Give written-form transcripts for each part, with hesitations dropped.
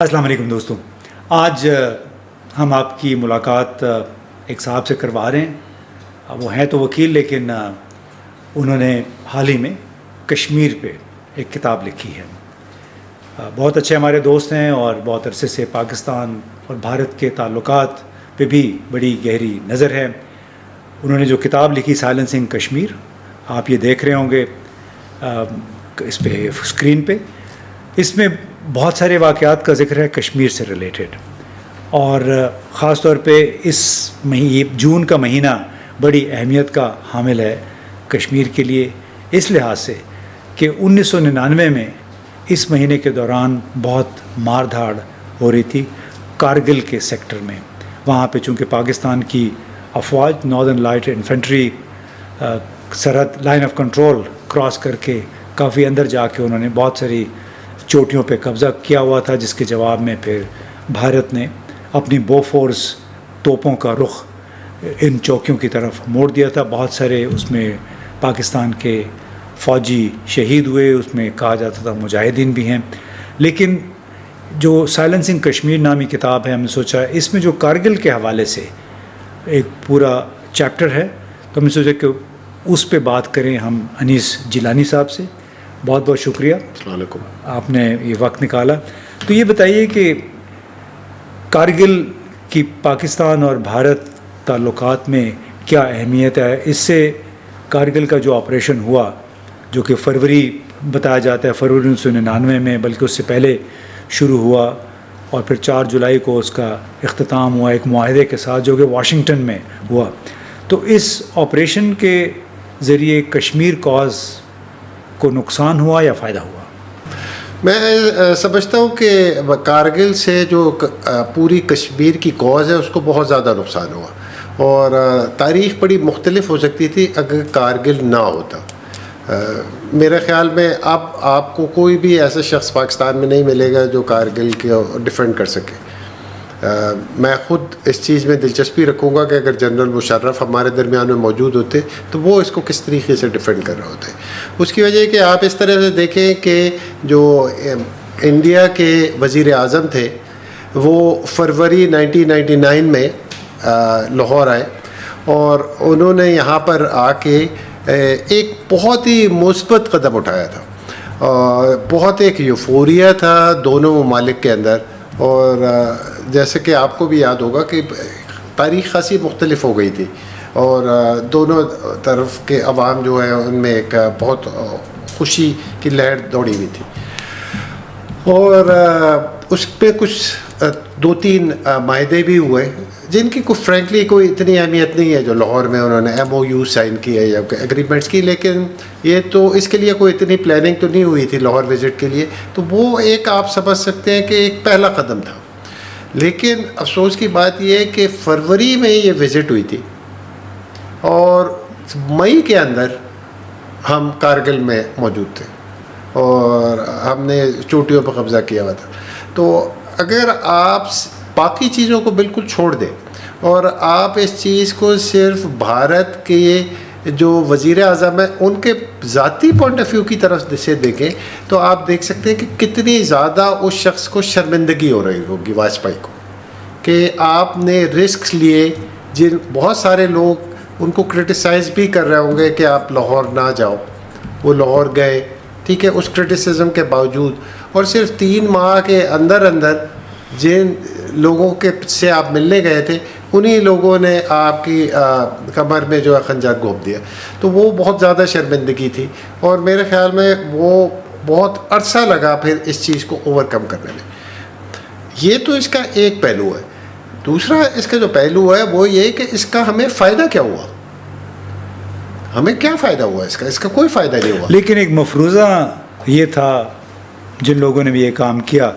السلام علیکم دوستوں، آج ہم آپ کی ملاقات ایک صاحب سے کروا رہے ہیں۔ وہ ہیں تو وکیل، لیکن انہوں نے حال ہی میں کشمیر پہ ایک کتاب لکھی ہے۔ بہت اچھے ہمارے دوست ہیں اور بہت عرصے سے پاکستان اور بھارت کے تعلقات پہ بھی بڑی گہری نظر ہے۔ انہوں نے جو کتاب لکھی سائلنسنگ کشمیر، آپ یہ دیکھ رہے ہوں گے اس پہ اسکرین پہ، اس میں بہت سارے واقعات کا ذکر ہے کشمیر سے ریلیٹڈ، اور خاص طور پہ اس جون کا مہینہ بڑی اہمیت کا حامل ہے کشمیر کے لیے، اس لحاظ سے کہ 1999 میں اس مہینے کے دوران بہت مار دھاڑ ہو رہی تھی کارگل کے سیکٹر میں۔ وہاں پہ چونکہ پاکستان کی افواج ناردرن لائٹ انفینٹری سرحد لائن آف کنٹرول کراس کر کے کافی اندر جا کے انہوں نے بہت ساری چوٹیوں پہ قبضہ کیا ہوا تھا، جس کے جواب میں پھر بھارت نے اپنی بوفورس توپوں کا رخ ان چوکیوں کی طرف موڑ دیا تھا۔ بہت سارے اس میں پاکستان کے فوجی شہید ہوئے، اس میں کہا جاتا تھا مجاہدین بھی ہیں۔ لیکن جو سائلنسنگ کشمیر نامی کتاب ہے، ہم نے سوچا اس میں جو کارگل کے حوالے سے ایک پورا چیپٹر ہے، تو ہم نے سوچا کہ اس پہ بات کریں ہم انیس جیلانی صاحب سے۔ بہت بہت شکریہ، السلام علیکم، آپ نے یہ وقت نکالا۔ تو یہ بتائیے کہ کارگل کی پاکستان اور بھارت تعلقات میں کیا اہمیت ہے؟ اس سے کارگل کا جو آپریشن ہوا، جو کہ فروری بتایا جاتا ہے، فروری 1999 میں، بلکہ اس سے پہلے شروع ہوا، اور پھر 4 جولائی کو اس کا اختتام ہوا ایک معاہدے کے ساتھ جو کہ واشنگٹن میں ہوا۔ تو اس آپریشن کے ذریعے کشمیر کاز کو نقصان ہوا یا فائدہ ہوا؟ میں سمجھتا ہوں کہ کارگل سے جو پوری کشمیر کی کوز ہے اس کو بہت زیادہ نقصان ہوا، اور تاریخ بڑی مختلف ہو سکتی تھی اگر کارگل نہ ہوتا۔ میرے خیال میں اب آپ کو کوئی بھی ایسا شخص پاکستان میں نہیں ملے گا جو کارگل کو ڈیفینڈ کر سکے۔ میں خود اس چیز میں دلچسپی رکھوں گا کہ اگر جنرل مشرف ہمارے درمیان میں موجود ہوتے تو وہ اس کو کس طریقے سے ڈیفینڈ کر رہے ہوتے۔ اس کی وجہ ہے کہ آپ اس طرح سے دیکھیں کہ جو انڈیا کے وزیر اعظم تھے وہ فروری 1999 میں لاہور آئے، اور انہوں نے یہاں پر آ کے ایک بہت ہی مثبت قدم اٹھایا تھا، بہت ایک یوفوریا تھا دونوں ممالک کے اندر، اور جیسے کہ آپ کو بھی یاد ہوگا کہ تاریخ خاصی مختلف ہو گئی تھی، اور دونوں طرف کے عوام جو ہیں ان میں ایک بہت خوشی کی لہر دوڑی ہوئی تھی، اور اس پہ کچھ 2-3 معاہدے بھی ہوئے جن کی فرینکلی کوئی اتنی اہمیت نہیں ہے، جو لاہور میں انہوں نے MOU سائن کی ہے یا ایگریمنٹس کی، لیکن یہ تو اس کے لیے کوئی اتنی پلاننگ تو نہیں ہوئی تھی لاہور وزٹ کے لیے، تو وہ ایک آپ سمجھ سکتے ہیں کہ ایک پہلا قدم تھا۔ لیکن افسوس کی بات یہ ہے کہ فروری میں یہ وزٹ ہوئی تھی، اور مئی کے اندر ہم کارگل میں موجود تھے اور ہم نے چوٹیوں پر قبضہ کیا ہوا تھا۔ تو اگر آپ باقی چیزوں کو بالکل چھوڑ دیں اور آپ اس چیز کو صرف بھارت کے جو وزیر اعظم ہیں ان کے ذاتی پوائنٹ آف ویو کی طرف سے دیکھیں، تو آپ دیکھ سکتے ہیں کہ کتنی زیادہ اس شخص کو شرمندگی ہو رہی ہوگی واجپئی کو، کہ آپ نے رسکس لیے، جن بہت سارے لوگ ان کو کرٹیسائز بھی کر رہے ہوں گے کہ آپ لاہور نہ جاؤ، وہ لاہور گئے، ٹھیک ہے، اس کرٹیسزم کے باوجود، اور صرف 3 ماہ کے اندر اندر جن لوگوں کے سے آپ ملنے گئے تھے انہی لوگوں نے آپ کی کمر میں جو ہے خنجر گھونپ دیا۔ تو وہ بہت زیادہ شرمندگی تھی، اور میرے خیال میں وہ بہت عرصہ لگا پھر اس چیز کو اوور کم کرنے میں۔ یہ تو اس کا ایک پہلو ہے۔ دوسرا اس کا جو پہلو ہے وہ یہ کہ اس کا ہمیں فائدہ کیا ہوا، ہمیں کیا فائدہ ہوا اس کا کوئی فائدہ نہیں ہوا۔ لیکن ایک مفروضہ یہ تھا جن لوگوں نے بھی یہ کام کیا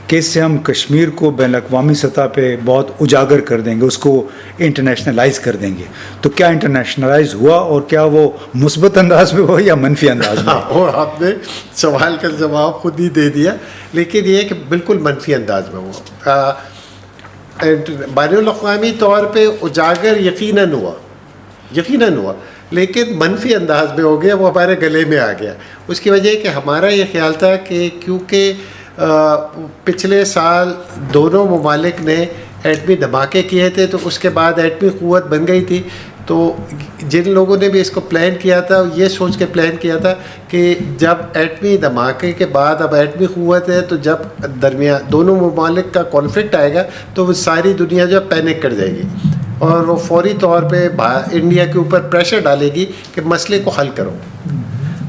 کہ اس سے ہم کشمیر کو بین الاقوامی سطح پہ بہت اجاگر کر دیں گے، اس کو انٹرنیشنلائز کر دیں گے۔ تو کیا انٹرنیشنلائز ہوا، اور کیا وہ مثبت انداز میں ہوا یا منفی انداز میں؟ اور آپ نے سوال کا جواب خود ہی دے دیا، لیکن یہ کہ بالکل منفی انداز میں ہوا۔ بین الاقوامی طور پہ اجاگر یقیناً ہوا، لیکن منفی انداز میں ہو گیا، وہ ہمارے گلے میں آ گیا۔ اس کی وجہ ہے کہ ہمارا یہ خیال تھا کہ کیونکہ پچھلے سال دونوں ممالک نے ایٹمی دھماکے کیے تھے، تو اس کے بعد ایٹمی قوت بن گئی تھی. تو جن لوگوں نے بھی اس کو پلان کیا تھا یہ سوچ کے پلان کیا تھا کہ جب ایٹمی دھماکے کے بعد اب ایٹمی قوت ہے، تو جب درمیان دونوں ممالک کا کانفلکٹ آئے گا تو وہ ساری دنیا جو پینک کر جائے گی اور وہ فوری طور پہ انڈیا کے اوپر پریشر ڈالے گی کہ مسئلے کو حل کرو.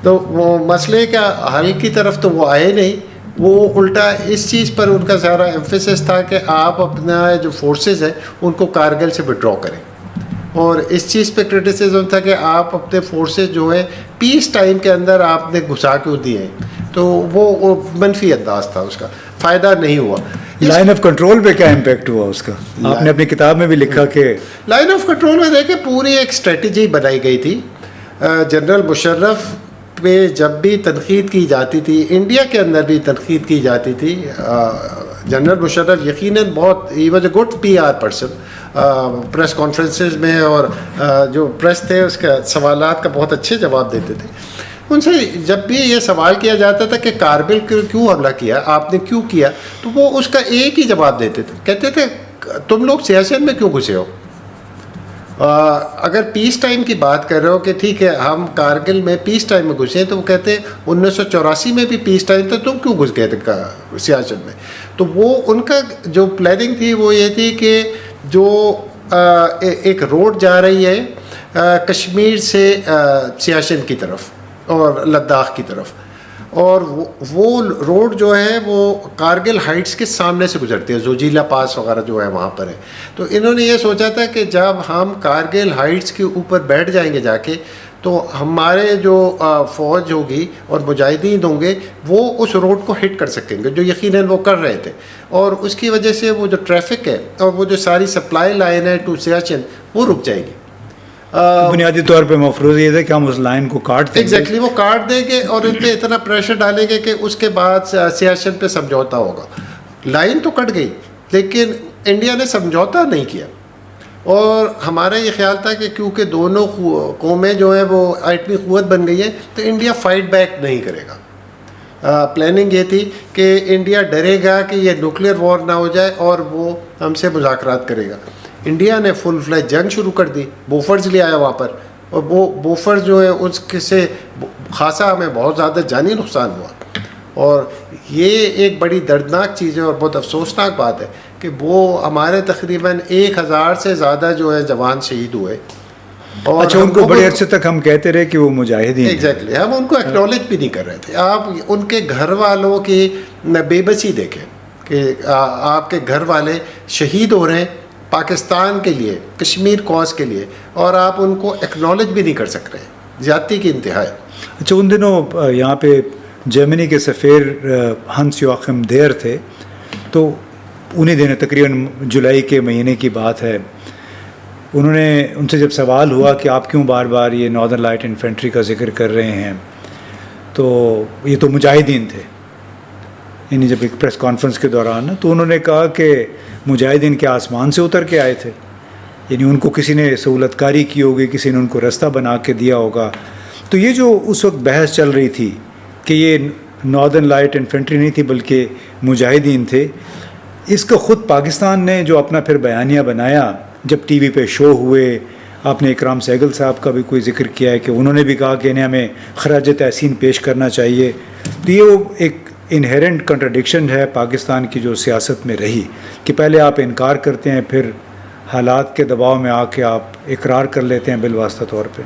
تو وہ مسئلے کا حل کی طرف تو وہ آئے نہیں، وہ الٹا اس چیز پر ان کا سارا ایمفیسس تھا کہ آپ اپنا جو فورسز ہیں ان کو کارگل سے وڈرا کریں، اور اس چیز پہ کرٹیسزم تھا کہ آپ اپنے فورسز جو ہے پیس ٹائم کے اندر آپ نے گھسا کیوں دیے ہیں. تو وہ منفی انداز تھا، اس کا فائدہ نہیں ہوا. لائن آف کنٹرول پہ کیا امپیکٹ ہوا اس کا؟ آپ نے اپنی کتاب میں بھی لکھا کہ لائن آف کنٹرول میں دیکھیں پوری ایک اسٹریٹجی بنائی گئی تھی. جنرل مشرف پہ جب بھی تنقید کی جاتی تھی، انڈیا کے اندر بھی تنقید کی جاتی تھی. جنرل مشرف یقیناً بہت he was a good PR person, press conferences میں اور جو پریس تھے اس کا سوالات کا بہت اچھے جواب دیتے تھے. ان سے جب بھی یہ سوال کیا جاتا تھا کہ کارگل کیوں حملہ کیا، آپ نے کیوں کیا، تو وہ اس کا ایک ہی جواب دیتے تھے، کہتے تھے تم لوگ سیاست میں کیوں گھسے ہو؟ اگر پیس ٹائم کی بات کر رہے ہو کہ ٹھیک ہے ہم کارگل میں پیس ٹائم میں گھسے، تو وہ کہتے ہیں 1984 میں بھی پیس ٹائم تھا، تم کیوں گھس گئے تھے سیاست میں؟ تو وہ ان کا جو پلاننگ تھی وہ یہ تھی کہ جو ایک روڈ جا رہی ہے کشمیر سے سیاشن کی طرف اور لداخ کی طرف، اور وہ روڈ جو ہے وہ کارگل ہائٹس کے سامنے سے گزرتی ہے، زوجیلا پاس وغیرہ جو ہے وہاں پر ہے. تو انہوں نے یہ سوچا تھا کہ جب ہم کارگل ہائٹس کے اوپر بیٹھ جائیں گے جا کے، تو ہمارے جو فوج ہوگی اور مجاہدین ہوں گے وہ اس روڈ کو ہٹ کر سکیں گے، جو یقیناً وہ کر رہے تھے. اور اس کی وجہ سے وہ جو ٹریفک ہے اور وہ جو ساری سپلائی لائن ہے ٹو سیاچن وہ رک جائے گی. بنیادی طور پہ مفروض یہ تھا کہ ہم اس لائن کو کاٹ دیں گے. ایگزیکٹلی وہ کاٹ دیں گے اور ان پہ اتنا پریشر ڈالیں گے کہ اس کے بعد سیاچن پہ سمجھوتا ہوگا. لائن تو کٹ گئی لیکن انڈیا نے سمجھوتا نہیں کیا، اور ہمارا یہ خیال تھا کہ کیونکہ دونوں قومیں جو ہیں وہ ایٹمی قوت بن گئی ہیں تو انڈیا فائٹ بیک نہیں کرے گا. پلاننگ یہ تھی کہ انڈیا ڈرے گا کہ یہ نیوکلیئر وار نہ ہو جائے اور وہ ہم سے مذاکرات کرے گا. انڈیا نے فل فلیج جنگ شروع کر دی، بوفرز لے آیا وہاں پر، اور وہ بوفرز جو ہے اس سے خاصا ہمیں بہت زیادہ جانی نقصان ہوا. اور یہ ایک بڑی دردناک چیز ہے اور بہت افسوسناک بات ہے کہ وہ ہمارے تقریباً 1000 سے زیادہ جو ہے جوان شہید ہوئے. اور اچھا، ان کو بڑے عرصے تک ہم کہتے رہے کہ وہ مجاہدین. ایگزیکٹلی ہم ان کو ایکنالج بھی نہیں کر رہے تھے. آپ ان کے گھر والوں کی بے بسی دیکھیں کہ آپ کے گھر والے شہید ہو رہے ہیں پاکستان کے لیے، کشمیر کوز کے لیے، اور آپ ان کو ایکنالج بھی نہیں کر سک رہے. زیادتی کی انتہا ہے. اچھا، ان دنوں یہاں پہ جرمنی کے سفیر ہنس یوخم دیر تھے، تو انہیں دنوں تقریباً جولائی کے مہینے کی بات ہے، انہوں نے ان سے جب سوال ہوا کہ آپ کیوں بار بار یہ ناردرن لائٹ انفینٹری کا ذکر کر رہے ہیں، تو یہ تو مجاہدین تھے، یعنی جب ایک پریس کانفرنس کے دوران، تو انہوں نے کہا کہ مجاہدین کے آسمان سے اتر کے آئے تھے، یعنی ان کو کسی نے سہولت کاری کی ہوگی، کسی نے ان کو راستہ بنا کے دیا ہوگا. تو یہ جو اس وقت بحث چل رہی تھی کہ یہ ناردرن لائٹ انفینٹری نہیں تھی بلکہ مجاہدین تھے، اس کا خود پاکستان نے جو اپنا پھر بیانیہ بنایا جب ٹی وی پہ شو ہوئے، آپ نے اکرام سہگل صاحب کا بھی کوئی ذکر کیا ہے کہ انہوں نے بھی کہا کہ انہیں ہمیں خراج تحسین پیش کرنا چاہیے. تو یہ وہ ایک انہیرنٹ کنٹراڈکشن ہے پاکستان کی جو سیاست میں رہی کہ پہلے آپ انکار کرتے ہیں، پھر حالات کے دباؤ میں آ کے آپ اقرار کر لیتے ہیں بالواسطہ طور پہ.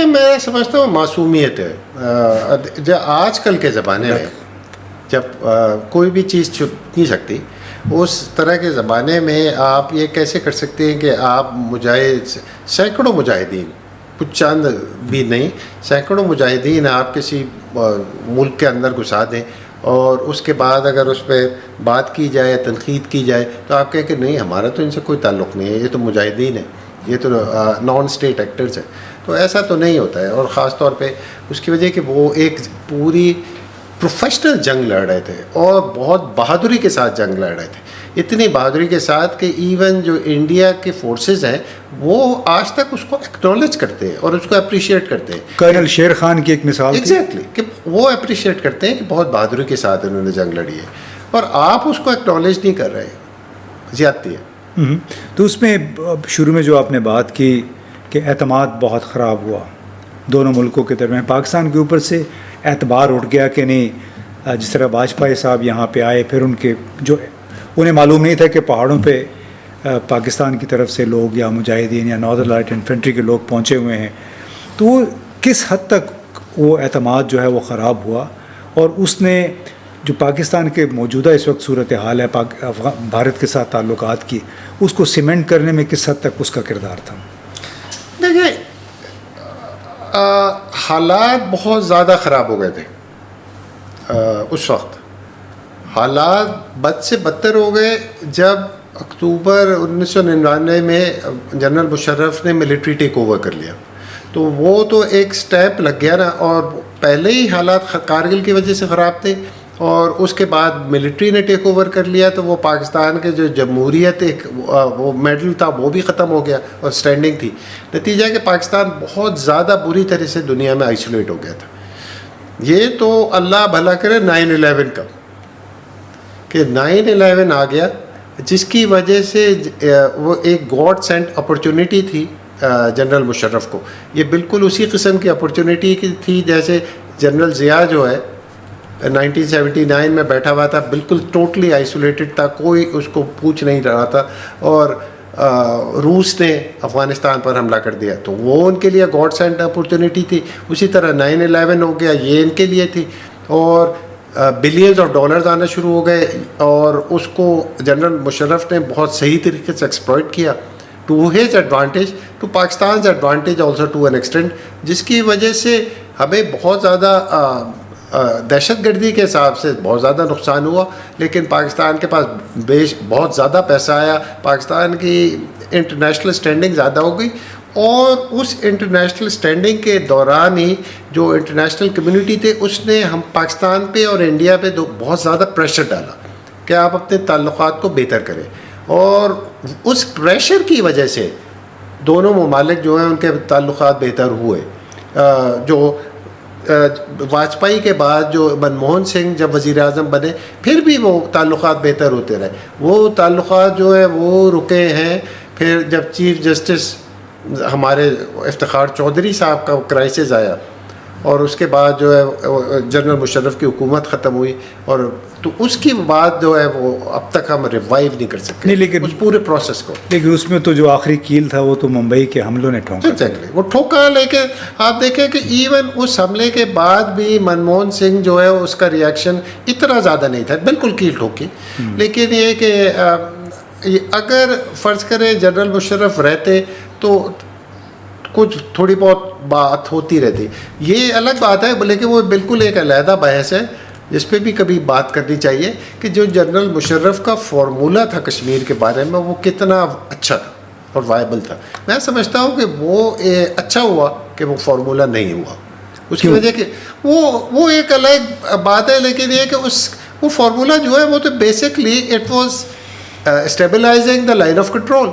میں سمجھتا ہوں معصومیت ہے. آج کل کے زمانے میں جب کوئی بھی چیز چھپ نہیں سکتی، اس طرح کے زمانے میں آپ یہ کیسے کر سکتے ہیں کہ آپ سینکڑوں مجاہدین، کچھ چند بھی نہیں، سینکڑوں مجاہدین آپ کسی ملک کے اندر گھسا دیں، اور اس کے بعد اگر اس پہ بات کی جائے، تنقید کی جائے، تو آپ کہیں کہ نہیں ہمارا تو ان سے کوئی تعلق نہیں ہے، یہ تو مجاہدین ہیں، یہ تو نان اسٹیٹ ایکٹرز ہیں. تو ایسا تو نہیں ہوتا ہے. اور خاص طور پہ اس کی وجہ کہ وہ ایک پوری پروفیشنل جنگ لڑ رہے تھے اور بہت بہادری کے ساتھ جنگ لڑ رہے تھے، اتنی بہادری کے ساتھ کہ ایون جو انڈیا کے فورسز ہیں وہ آج تک اس کو ایکنالج کرتے ہیں اور اس کو اپریشیٹ کرتے ہیں. کرنل شیر خان کی ایک مثال. ایگزیکٹلی کہ وہ اپریشیٹ کرتے ہیں کہ بہت بہادری کے ساتھ انہوں نے جنگ لڑی ہے، اور آپ اس کو ایکنالج نہیں کر رہے، زیادتی ہے۔ تو اس میں شروع میں جو آپ نے بات کی کہ اعتماد بہت خراب ہوا دونوں ملکوں کے درمیان، پاکستان کے اوپر سے اعتبار اٹھ گیا کہ نہیں، جس طرح واجپئی صاحب یہاں پہ آئے، پھر ان کے جو انہیں معلوم نہیں تھا کہ پہاڑوں پہ پاکستان کی طرف سے لوگ یا مجاہدین یا ناردرن لائٹ انفینٹری کے لوگ پہنچے ہوئے ہیں، تو کس حد تک وہ اعتماد جو ہے وہ خراب ہوا، اور اس نے جو پاکستان کے موجودہ اس وقت صورتحال ہے بھارت کے ساتھ تعلقات کی، اس کو سیمنٹ کرنے میں کس حد تک اس کا کردار تھا؟ دیکھیں، حالات بہت زیادہ خراب ہو گئے تھے اس وقت، حالات بد سے بدتر ہو گئے جب اکتوبر 1999 میں جنرل مشرف نے ملٹری ٹیک اوور کر لیا، تو وہ تو ایک سٹیپ لگ گیا نا، اور پہلے ہی حالات کارگل کی وجہ سے خراب تھے، اور اس کے بعد ملٹری نے ٹیک اوور کر لیا، تو وہ پاکستان کے جو جمہوریت ایک وہ میڈل تھا وہ بھی ختم ہو گیا اور سٹینڈنگ تھی، نتیجہ ہے کہ پاکستان بہت زیادہ بری طرح سے دنیا میں آئسولیٹ ہو گیا تھا۔ یہ تو اللہ بھلا کرے 9/11 کا، کہ 9/11 آ گیا، جس کی وجہ سے وہ ایک گاڈ سینٹ اپرچونٹی تھی جنرل مشرف کو، یہ بالکل اسی قسم کی اپرچونٹی تھی جیسے جنرل ضیاء جو ہے 1979 میں بیٹھا ہوا تھا، بالکل ٹوٹلی آئسولیٹڈ تھا، کوئی اس کو پوچھ نہیں رہا تھا، اور روس نے افغانستان پر حملہ کر دیا، تو وہ ان کے لیے گاڈ سینٹ اپرچونٹی تھی۔ اسی طرح 9/11 ہو گیا، یہ ان کے لیے تھی، اور بلینز آف ڈالرز آنا شروع ہو گئے، اور اس کو جنرل مشرف نے بہت صحیح طریقے سے ایکسپلائٹ کیا to his advantage, to Pakistan's advantage also to an extent, جس کی وجہ سے ہمیں بہت زیادہ دہشت گردی کے حساب سے بہت زیادہ نقصان ہوا، لیکن پاکستان کے پاس بہت زیادہ پیسہ آیا، پاکستان کی انٹرنیشنل اسٹینڈنگ زیادہ ہو گئی، اور اس انٹرنیشنل اسٹینڈنگ کے دوران ہی جو انٹرنیشنل کمیونٹی تھے اس نے ہم پاکستان پہ اور انڈیا پہ بہت زیادہ پریشر ڈالا کہ آپ اپنے تعلقات کو بہتر کریں، اور اس پریشر کی وجہ سے دونوں ممالک جو ہیں ان کے تعلقات بہتر ہوئے۔ جو واجپئی کے بعد جو منموہن سنگھ جب وزیر اعظم بنے، پھر بھی وہ تعلقات بہتر ہوتے رہے، وہ تعلقات جو ہے وہ رکے ہیں۔ پھر جب چیف جسٹس ہمارے افتخار چودھری صاحب کا کرائسس آیا، اور اس کے بعد جو ہے جنرل مشرف کی حکومت ختم ہوئی، اور تو اس کی بات جو ہے وہ اب تک ہم ریوائیو نہیں کر سکتے نہیں، لیکن اس پورے پروسیس کو۔ لیکن اس میں تو جو آخری کیل تھا وہ تو ممبئی کے حملوں نے ٹھونکا، وہ ٹھوکا، لیکن آپ دیکھیں کہ ایون اس حملے کے بعد بھی منموہن سنگھ جو ہے اس کا ریئیکشن اتنا زیادہ نہیں تھا، بالکل کیل ٹھوکی، لیکن یہ کہ اگر فرض کریں جنرل مشرف رہتے تو کچھ تھوڑی بہت بات ہوتی رہتی، یہ الگ بات ہے، لیکن وہ بالکل ایک علیحدہ بحث ہے جس پہ بھی کبھی بات کرنی چاہیے کہ جو جنرل مشرف کا فارمولہ تھا کشمیر کے بارے میں وہ کتنا اچھا تھا اور وائبل تھا۔ میں سمجھتا ہوں کہ وہ اچھا ہوا کہ وہ فارمولہ نہیں ہوا، اس کی وجہ کہ وہ ایک الگ بات ہے، لیکن یہ کہ وہ فارمولہ جو ہے وہ تو basically it was stabilising the line of control,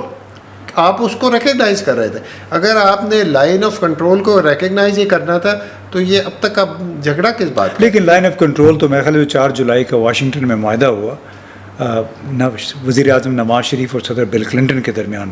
آپ اس کو ریکگنائز کر رہے تھے۔ اگر آپ نے لائن آف کنٹرول کو ریکگنائز ہی کرنا تھا تو یہ اب تک اب جھگڑا کس بات کا؟ لیکن لائن آف کنٹرول تو میرے خیال میں 4 جولائی کا واشنگٹن میں معاہدہ ہوا وزیر اعظم نواز شریف اور صدر بل کلنٹن کے درمیان،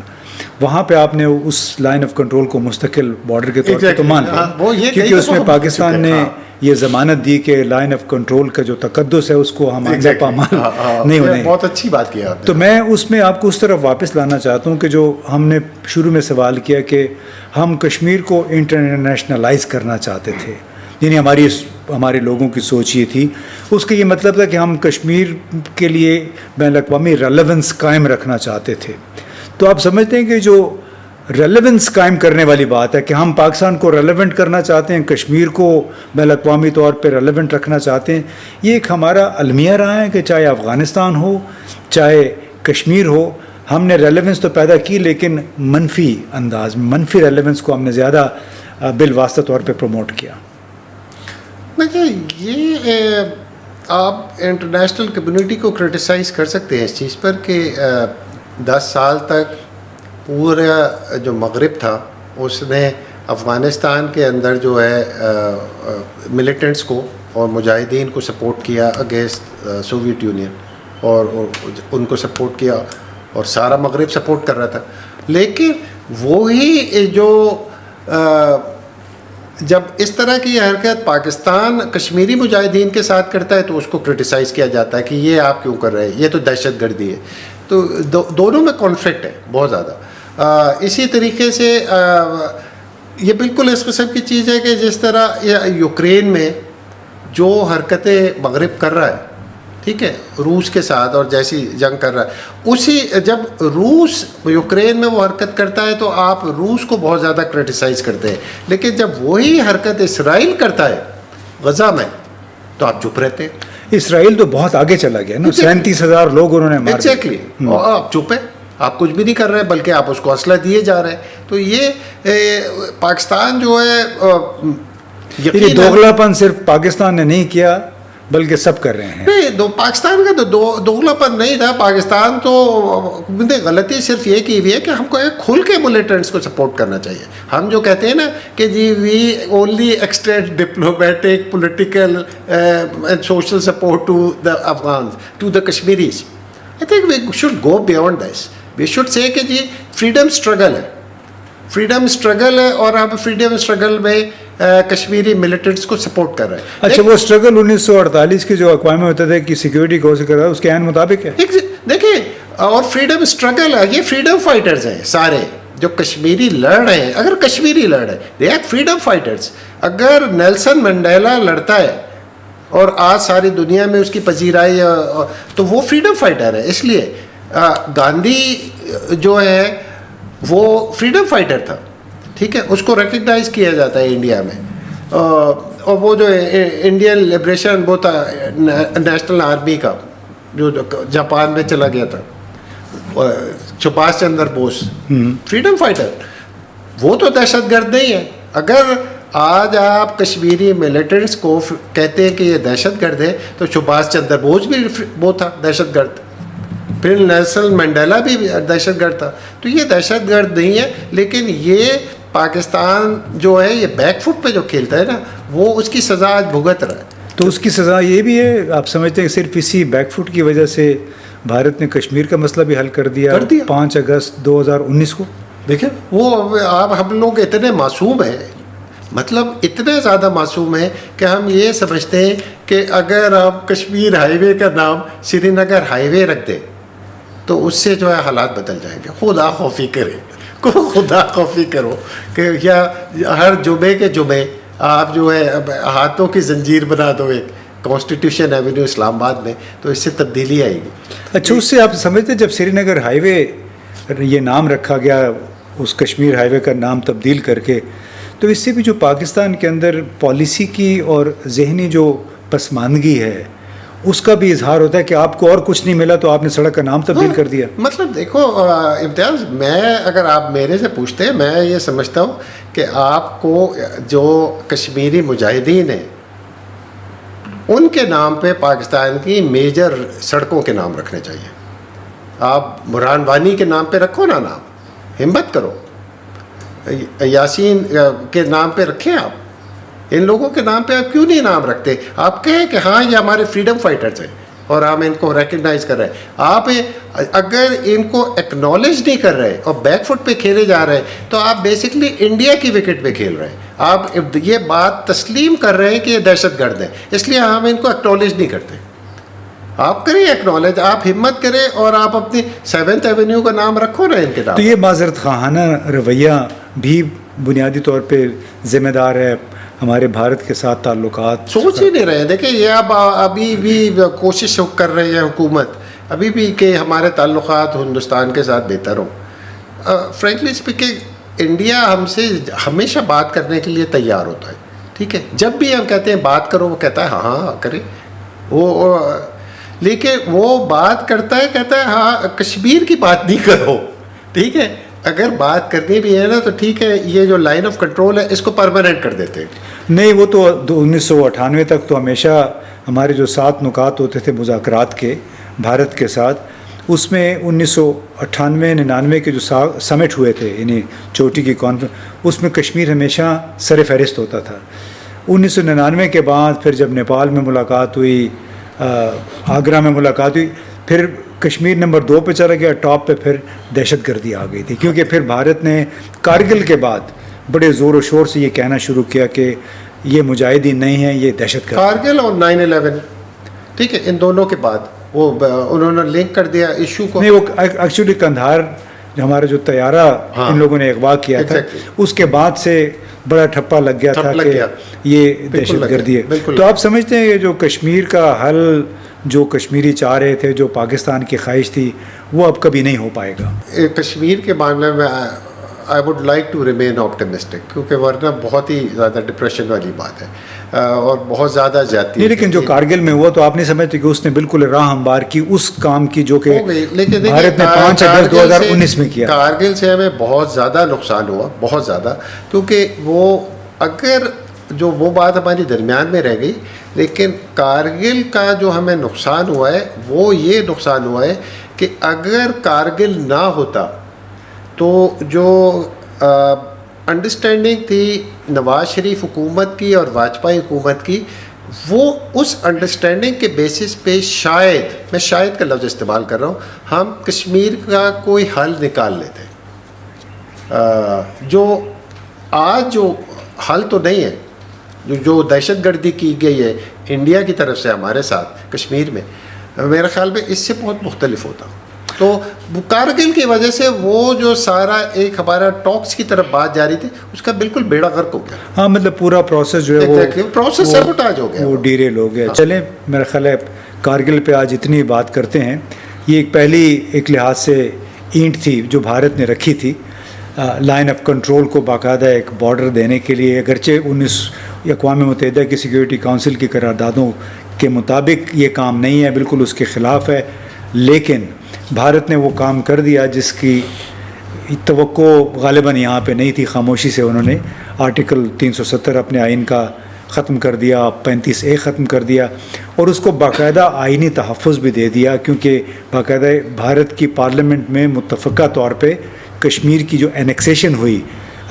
وہاں پہ آپ نے اس لائن آف کنٹرول کو مستقل بارڈر کے طور پہ تو مان لیا، کیونکہ اس میں پاکستان نے یہ ضمانت دی کہ لائن آف کنٹرول کا جو تقدس ہے اس کو ہم آئندہ پامال نہیں ہونے۔ بہت اچھی بات کی آپ نے۔ تو میں اس میں آپ کو اس طرف واپس لانا چاہتا ہوں کہ جو ہم نے شروع میں سوال کیا کہ ہم کشمیر کو انٹرنیشنلائز کرنا چاہتے تھے، یعنی ہمارے لوگوں کی سوچ یہ تھی، اس کا یہ مطلب تھا کہ ہم کشمیر کے لیے بین الاقوامی ریلیونس قائم رکھنا چاہتے تھے۔ تو آپ سمجھتے ہیں کہ جو ریلیونس قائم کرنے والی بات ہے کہ ہم پاکستان کو ریلیونٹ کرنا چاہتے ہیں، کشمیر کو بین الاقوامی طور پہ ریلیونٹ رکھنا چاہتے ہیں، یہ ایک ہمارا المیہ رہا ہے کہ چاہے افغانستان ہو چاہے کشمیر ہو، ہم نے ریلیونس تو پیدا کی لیکن منفی انداز میں، منفی ریلیونس کو ہم نے زیادہ بالواسطہ طور پہ پروموٹ کیا۔ دیکھیں، یہ آپ انٹرنیشنل کمیونٹی کو کرٹیسائز کر سکتے ہیں اس چیز پر کہ 10 سال تک پورا جو مغرب تھا اس نے افغانستان کے اندر جو ہے ملیٹنٹس کو اور مجاہدین کو سپورٹ کیا اگینسٹ سوویت یونین اور ان کو سپورٹ کیا اور سارا مغرب سپورٹ کر رہا تھا. لیکن وہی جو جب اس طرح کی حرکت پاکستان کشمیری مجاہدین کے ساتھ کرتا ہے تو اس کو کرٹیسائز کیا جاتا ہے کہ یہ آپ کیوں کر رہے ہیں, یہ تو دہشت گردی ہے. تو دونوں میں کانفلکٹ ہے بہت زیادہ. اسی طریقے سے یہ بالکل اس قسم کی چیز ہے کہ جس طرح یوکرین میں جو حرکتیں مغرب کر رہا ہے, ٹھیک ہے, روس کے ساتھ اور جیسی جنگ کر رہا ہے, اسی جب روس یوکرین میں وہ حرکت کرتا ہے تو آپ روس کو بہت زیادہ کرٹیسائز کرتے ہیں, لیکن جب وہی حرکت اسرائیل کرتا ہے غزہ میں تو آپ چپ رہتے ہیں. اسرائیل تو بہت آگے چلا گیا نا, 37,000 لوگ انہوں نے مار دیے. ایگزیکٹلی, آپ چپ ہیں, آپ کچھ بھی نہیں کر رہے بلکہ آپ اس کو اسلحہ دیے جا رہے ہیں. تو یہ پاکستان جو ہے یہ دوغلا پن صرف پاکستان نے نہیں کیا بلکہ سب کر رہے ہیں. نہیں, پاکستان کا تو دوغلا پن نہیں تھا. پاکستان تو غلطی صرف یہ کی ہوئی ہے کہ ہم کو کھل کے ملیٹنٹس کو سپورٹ کرنا چاہیے. ہم جو کہتے ہیں نا کہ جی we only extend diplomatic political and social support to the Afghans, to the Kashmiris. I think we should go beyond this. We should say کہ جی فریڈم اسٹرگل ہے, فریڈم اسٹرگل ہے, اور ہم فریڈم اسٹرگل میں کشمیری ملیٹنٹس کو سپورٹ کر رہے ہیں. اچھا, وہ اسٹرگل 1948 کی جو اقوام متحدہ کی سیکیورٹی کونسل کر رہا ہے اس کے عین مطابق ہے. دیکھیں, اور فریڈم اسٹرگل ہے, یہ فریڈم فائٹرز ہیں سارے جو کشمیری لڑ رہے ہیں. اگر کشمیری لڑ رہے ہیں, دے آر فریڈم فائٹرز. اگر نیلسن منڈیلا لڑتا ہے اور آج ساری دنیا میں اس کی پذیرائی تو وہ فریڈم فائٹر ہے. اس لیے گاندھی جو ہے وہ فریڈم فائٹر تھا, ٹھیک ہے, اس کو ریکگنائز کیا جاتا ہے انڈیا میں. اور وہ جو انڈین لبریشن وہ تھا نیشنل آرمی کا جو جاپان میں چلا گیا تھا, سبھاش چندر بوس, فریڈم فائٹر. وہ تو دہشت گرد نہیں ہے. اگر آج آپ کشمیری ملیٹنٹس کو کہتے ہیں کہ یہ دہشت گرد ہے تو سبھاش چندر بوس بھی وہ تھا دہشت گرد, پھر نیلسن منڈیلا بھی دہشت گرد تھا. تو یہ دہشت گرد نہیں ہے, لیکن یہ پاکستان جو ہے یہ بیک فٹ پہ جو کھیلتا ہے نا, وہ اس کی سزا آج بھگت رہا ہے. تو اس کی سزا یہ بھی ہے, آپ سمجھتے ہیں صرف اسی بیک فٹ کی وجہ سے بھارت نے کشمیر کا مسئلہ بھی حل کر دیا 5 اگست 2019 کو. دیکھیں وہ آپ ہم لوگ اتنے معصوم ہیں, مطلب اتنے زیادہ معصوم ہیں کہ ہم یہ سمجھتے ہیں کہ اگر آپ کشمیر ہائی وے کا نام سری نگر ہائی وے رکھ دیں تو اس سے جو ہے حالات بدل جائیں گے. خدا خوفی کرے, خدا خوفی کرو کہ یا ہر جمعے کے جمعے آپ جو ہے ہاتھوں کی زنجیر بنا دو ایک کانسٹیٹیوشن ایونیو اسلام آباد میں, تو اس سے تبدیلی آئے گی. اچھا, اس سے آپ سمجھتے جب سری نگر ہائی وے یہ نام رکھا گیا, اس کشمیر ہائی وے کا نام تبدیل کر کے, تو اس سے بھی جو پاکستان کے اندر پالیسی کی اور ذہنی جو پسماندگی ہے اس کا بھی اظہار ہوتا ہے کہ آپ کو اور کچھ نہیں ملا تو آپ نے سڑک کا نام تبدیل کر دیا. مطلب دیکھو امتیاز, میں اگر آپ میرے سے پوچھتے ہیں, میں یہ سمجھتا ہوں کہ آپ کو جو کشمیری مجاہدین ہیں ان کے نام پہ پاکستان کی میجر سڑکوں کے نام رکھنے چاہیے. آپ برہان وانی کے نام پہ رکھو نا نام, ہمت کرو. یاسین کے نام پہ رکھیں آپ, ان لوگوں کے نام پہ آپ کیوں نہیں نام رکھتے؟ آپ کہیں کہ ہاں یہ ہمارے فریڈم فائٹرز ہیں اور ہم ان کو ریکگنائز کر رہے ہیں. آپ اگر ان کو ایکنالج نہیں کر رہے اور بیک فٹ پہ کھیلے جا رہے ہیں تو آپ بیسکلی انڈیا کی وکٹ پہ کھیل رہے ہیں. آپ یہ بات تسلیم کر رہے ہیں کہ یہ دہشت گرد ہیں, اس لیے ہم ان کو ایکنالج نہیں کرتے. آپ کریں ایکنالج, آپ ہمت کریں اور آپ اپنی 7th ایونیو کا نام رکھو نا ان کے نام. تو یہ معذرت خواہانہ رویہ بھی بنیادی طور پہ ذمہ دار ہے ہمارے بھارت کے ساتھ تعلقات. سوچ ہی نہیں رہے. دیکھیں یہ اب ابھی بھی کوشش کر رہی ہے حکومت ابھی بھی کہ ہمارے تعلقات ہندوستان کے ساتھ بہتر ہوں. فرینکلی اسپیکنگ انڈیا ہم سے ہمیشہ بات کرنے کے لیے تیار ہوتا ہے, ٹھیک ہے. جب بھی ہم کہتے ہیں بات کرو وہ کہتا ہے ہاں ہاں کریں, وہ لیکن وہ بات کرتا ہے, کہتا ہے ہاں کشمیر کی بات نہیں کرو, ٹھیک ہے. اگر بات کرنی بھی ہے نا تو ٹھیک ہے, یہ جو لائن آف کنٹرول ہے اس کو پرماننٹ کر دیتے ہیں. نہیں, وہ تو 1998 تک تو ہمیشہ ہمارے جو 7 نکات ہوتے تھے مذاکرات کے بھارت کے ساتھ, اس میں 1998-99 کے جو سمٹ ہوئے تھے, یعنی چوٹی کی کانفرنس, اس میں کشمیر ہمیشہ سر فہرست ہوتا تھا. 1999 کے بعد پھر جب نیپال میں ملاقات ہوئی، آگرہ میں ملاقات ہوئی، پھر کشمیر نمبر 2 پہ چلا گیا، ٹاپ پہ پھر دہشت گردی آ گئی تھی، کیونکہ پھر بھارت نے کارگل کے بعد بڑے زور و شور سے یہ کہنا شروع کیا کہ یہ مجاہدین نہیں ہیں، یہ دہشت گرد۔ کارگل اور 9/11، ٹھیک ہے، ان دونوں کے بعد وہ انہوں نے لنک کر دیا ایشو کو۔ نہیں، وہ ایکچولی قندھار ہمارا جو طیارہ ان لوگوں نے اغوا کیا تھا، اس کے بعد سے بڑا ٹھپا لگ گیا تھا کہ یہ دہشت گردی ہے۔ تو آپ سمجھتے ہیں کہ جو کشمیر کا حل جو کشمیری چاہ رہے تھے، جو پاکستان کی خواہش تھی، وہ اب کبھی نہیں ہو پائے گا؟ کشمیر کے معاملے میں I would like to remain optimistic, کیونکہ ورنہ بہت ہی زیادہ ڈپریشن والی بات ہے اور بہت زیادہ جاتی ہے۔ لیکن جو کارگل میں ہوا تو آپ نہیں سمجھتے کہ اس نے بالکل راہ ہموار کی اس کام کی جو کہ بھارت نے 5 اگست 2019 میں کیا۔ کارگل سے ہمیں بہت زیادہ نقصان ہوا، بہت زیادہ، کیونکہ وہ اگر جو وہ بات ہماری درمیان میں رہ گئی، لیکن کارگل کا جو ہمیں نقصان ہوا ہے وہ یہ نقصان ہوا ہے کہ اگر کارگل نہ ہوتا تو جو انڈرسٹینڈنگ تھی نواز شریف حکومت کی اور واجپئی حکومت کی، وہ اس انڈرسٹینڈنگ کے بیسس پہ شاید، میں شاید کا لفظ استعمال کر رہا ہوں، ہم کشمیر کا کوئی حل نکال لیتے۔ جو آج جو حل تو نہیں ہے، جو دہشت گردی کی گئی ہے انڈیا کی طرف سے ہمارے ساتھ کشمیر میں، میرے خیال میں اس سے بہت مختلف ہوتا۔ تو کارگل کی وجہ سے وہ جو سارا ایک ہمارا ٹاکس کی طرف بات جاری تھی، اس کا بالکل بیڑا غرق ہو گیا۔ ہاں، مطلب پورا پروسیس جو ہے پروسیس سیبوٹاج ہو گیا، وہ ڈیریل ہو گیا۔ چلیں، میرا خیال ہے کارگل پہ آج اتنی بات کرتے ہیں۔ یہ ایک لحاظ سے اینٹ تھی جو بھارت نے رکھی تھی لائن آف کنٹرول کو باقاعدہ ایک بارڈر دینے کے لیے، اگرچہ اقوام متحدہ کی سیکیورٹی کونسل کی قراردادوں کے مطابق یہ کام نہیں ہے، بالکل اس کے خلاف ہے، لیکن بھارت نے وہ کام کر دیا جس کی توقع غالباً یہاں پہ نہیں تھی۔ خاموشی سے انہوں نے آرٹیکل 370 اپنے آئین کا ختم کر دیا، 35A ختم کر دیا، اور اس کو باقاعدہ آئینی تحفظ بھی دے دیا، کیونکہ باقاعدہ بھارت کی پارلیمنٹ میں متفقہ طور پہ کشمیر کی جو اینیکسیشن ہوئی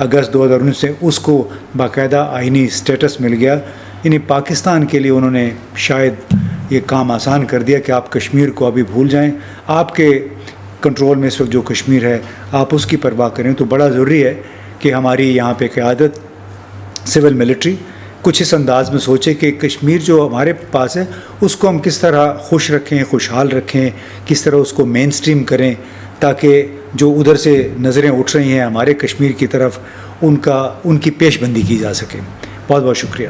اگست 2019 سے، اس کو باقاعدہ آئینی سٹیٹس مل گیا۔ یعنی پاکستان کے لیے انہوں نے شاید یہ کام آسان کر دیا کہ آپ کشمیر کو ابھی بھول جائیں، آپ کے کنٹرول میں اس وقت جو کشمیر ہے آپ اس کی پرواہ کریں۔ تو بڑا ضروری ہے کہ ہماری یہاں پہ قیادت، سول ملٹری کچھ اس انداز میں سوچے کہ کشمیر جو ہمارے پاس ہے اس کو ہم کس طرح خوش رکھیں، خوشحال رکھیں، کس طرح اس کو مین سٹریم کریں، تاکہ جو ادھر سے نظریں اٹھ رہی ہیں ہمارے کشمیر کی طرف، ان کی پیش بندی کی جا سکے۔ بہت بہت شکریہ۔